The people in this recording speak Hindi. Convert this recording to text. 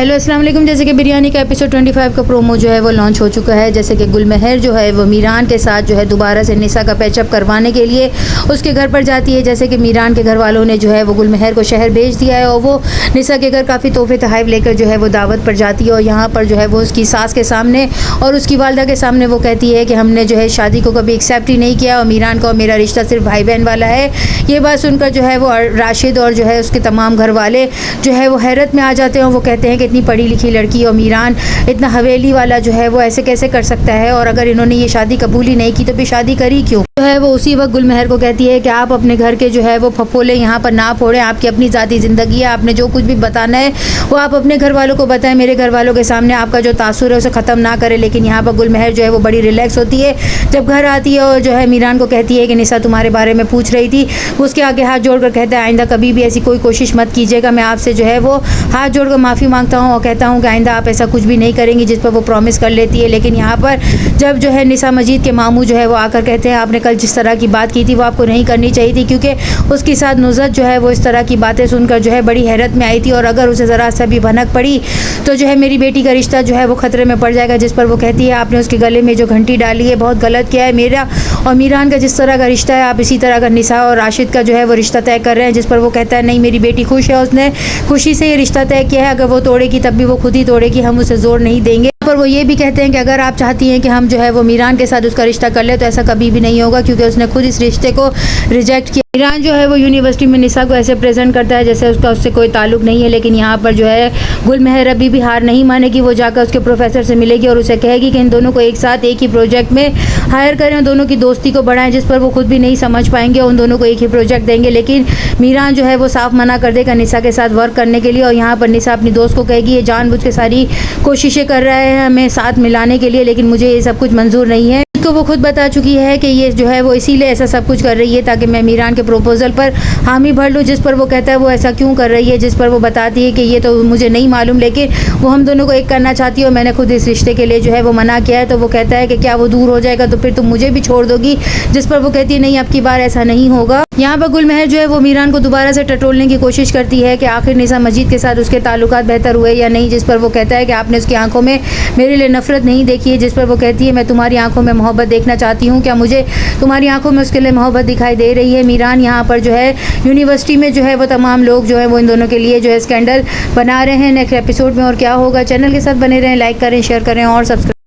हेलो अस्सलाम वालेकुम। जैसे कि बिरयानी का एपिसोड 25 का प्रोमो जो है वो लॉन्च हो चुका है। जैसे कि गुलमहर जो है वो मीरान के साथ जो है दोबारा से निसा का पैचअप करवाने के लिए उसके घर पर जाती है। जैसे कि मीरान के घर वालों ने जो है वो गुलमहर को शहर भेज दिया है और वो निसा के घर काफ़ी तोहफे तोहफ़ लेकर जो है वो दावत पर जाती है। और यहाँ पर जो है वो उसकी सास के सामने और उसकी वालदा के सामने वो कहती है कि हमने जो है शादी को कभी एक्सेप्ट ही नहीं किया और मीरान का और मेरा रिश्ता सिर्फ भाई बहन वाला है। ये बात सुनकर जो है वो राशिद और जो है उसके तमाम घर वाले जो है वो हैरत में आ जाते हैं और वो कहते हैं कि इतनी पढ़ी लिखी लड़की और मीरान इतना हवेली वाला जो है वो ऐसे कैसे कर सकता है, और अगर इन्होंने ये शादी कबूल ही नहीं की तो फिर शादी करी क्यों। जो है वो उसी वक्त गुलमहर को कहती है कि आप अपने घर के जो है वो फफोले यहाँ पर ना फोड़ें, आपकी अपनी ज़ाती ज़िंदगी है, आपने जो कुछ भी बताना है वो आप अपने घर वालों को बताएं, मेरे घर वालों के सामने आपका जो तासुर है उसे ख़त्म ना करें। लेकिन यहाँ पर गुलमहर जो है वो बड़ी रिलैक्स होती है जब घर आती है और जो है मीरान को कहती है कि निसा तुम्हारे बारे में पूछ रही थी। उसके आगे हाथ जोड़कर कहता है आइंदा कभी भी ऐसी कोई कोशिश मत कीजिएगा, मैं आपसे जो है वो हाथ जोड़कर माफ़ी मांगता हूँ और कहता हूँ कि आइंदा आप ऐसा कुछ भी नहीं करेंगी, जिस पर वो प्रॉमिस कर लेती है। लेकिन यहाँ पर जब जो है निसा मजीद के मामू जो है वो आकर कहते हैं आपने कल जिस तरह की बात की थी वो आपको नहीं करनी चाहिए थी, क्योंकि उसके साथ नुज़रत जो है वो इस तरह की बातें सुनकर जो है बड़ी हैरत में आई थी और अगर उसे ज़रा सा भी भनक पड़ी तो जो है मेरी बेटी का रिश्ता जो है वो ख़तरे में पड़ जाएगा। जिस पर वो कहती है आपने उसके गले में जो घंटी डाली है बहुत गलत किया है, मेरा और मीरान का जिस तरह का रिश्ता है आप इसी तरह का निसा और राशिद का जो है वो रिश्ता तय कर रहे हैं। जिस पर वो कहता है नहीं मेरी बेटी खुश है, उसने खुशी से ये रिश्ता तय किया है, अगर वो तोड़ेगी तब भी वो खुद ही तोड़ेगी, हम उसे जोर नहीं देंगे। पर वो ये भी कहते हैं कि अगर आप चाहती हैं कि हम जो है वो मीरान के साथ उसका रिश्ता कर ले तो ऐसा कभी भी नहीं होगा, क्योंकि उसने खुद इस रिश्ते को रिजेक्ट किया। मीरान जो है वो यूनिवर्सिटी में निसा को ऐसे प्रेजेंट करता है जैसे उससे कोई ताल्लुक नहीं है। लेकिन यहाँ पर जो है गुलमहर अभी भी हार नहीं मानेगी, वो जाकर उसके प्रोफेसर से मिलेगी और उसे कहेगी कि इन दोनों को एक साथ एक ही प्रोजेक्ट में हायर करें और दोनों की दोस्ती को बढ़ाएं। जिस पर वो खुद भी नहीं समझ पाएंगे, उन दोनों को एक ही प्रोजेक्ट देंगे। लेकिन मीरान जो है वो साफ मना कर देगा निसा के साथ वर्क करने के लिए। और यहाँ पर निसा अपनी दोस्त को कहेगी ये जानबूझ के सारी कोशिशें कर रहे हैं हमें साथ मिलाने के लिए, लेकिन मुझे ये सब कुछ मंजूर नहीं है। तो वो खुद बता चुकी है कि ये जो है वो इसीलिए ऐसा सब कुछ कर रही है ताकि मैं मीरान के प्रपोजल पर हामी भर लूँ। जिस पर वो कहता है वो ऐसा क्यों कर रही है, जिस पर वो बताती है कि ये तो मुझे नहीं मालूम, लेकिन वो हम दोनों को एक करना चाहती है और मैंने खुद इस रिश्ते के लिए जो है वो मना किया है। तो वो कहता है कि क्या वो दूर हो जाएगा तो फिर तुम मुझे भी छोड़ दोगी। जिस पर वो कहती है नहीं अब की बार ऐसा नहीं होगा। यहाँ पर गुलमहर जो है वो मीरान को दोबारा से टटोलने की कोशिश करती है कि आखिर निसा मजीद के साथ उसके ताल्लुकात बेहतर हुए या नहीं। जिस पर वो कहता है कि आपने उसकी आंखों में मेरे लिए नफरत नहीं देखी है। जिस पर वो कहती है मैं तुम्हारी आंखों में मोहब्बत देखना चाहती हूँ, क्या मुझे तुम्हारी आंखों में उसके लिए मोहब्बत दिखाई दे रही है। मीरान यहाँ पर जो है यूनिवर्सिटी में जो है वो तमाम लोग जो है वो इन दोनों के लिए जो है स्कैंडल बना रहे हैं। नेक्स्ट एपिसोड में और क्या होगा, चैनल के साथ बने रहें, लाइक करें, शेयर करें और सब्सक्राइब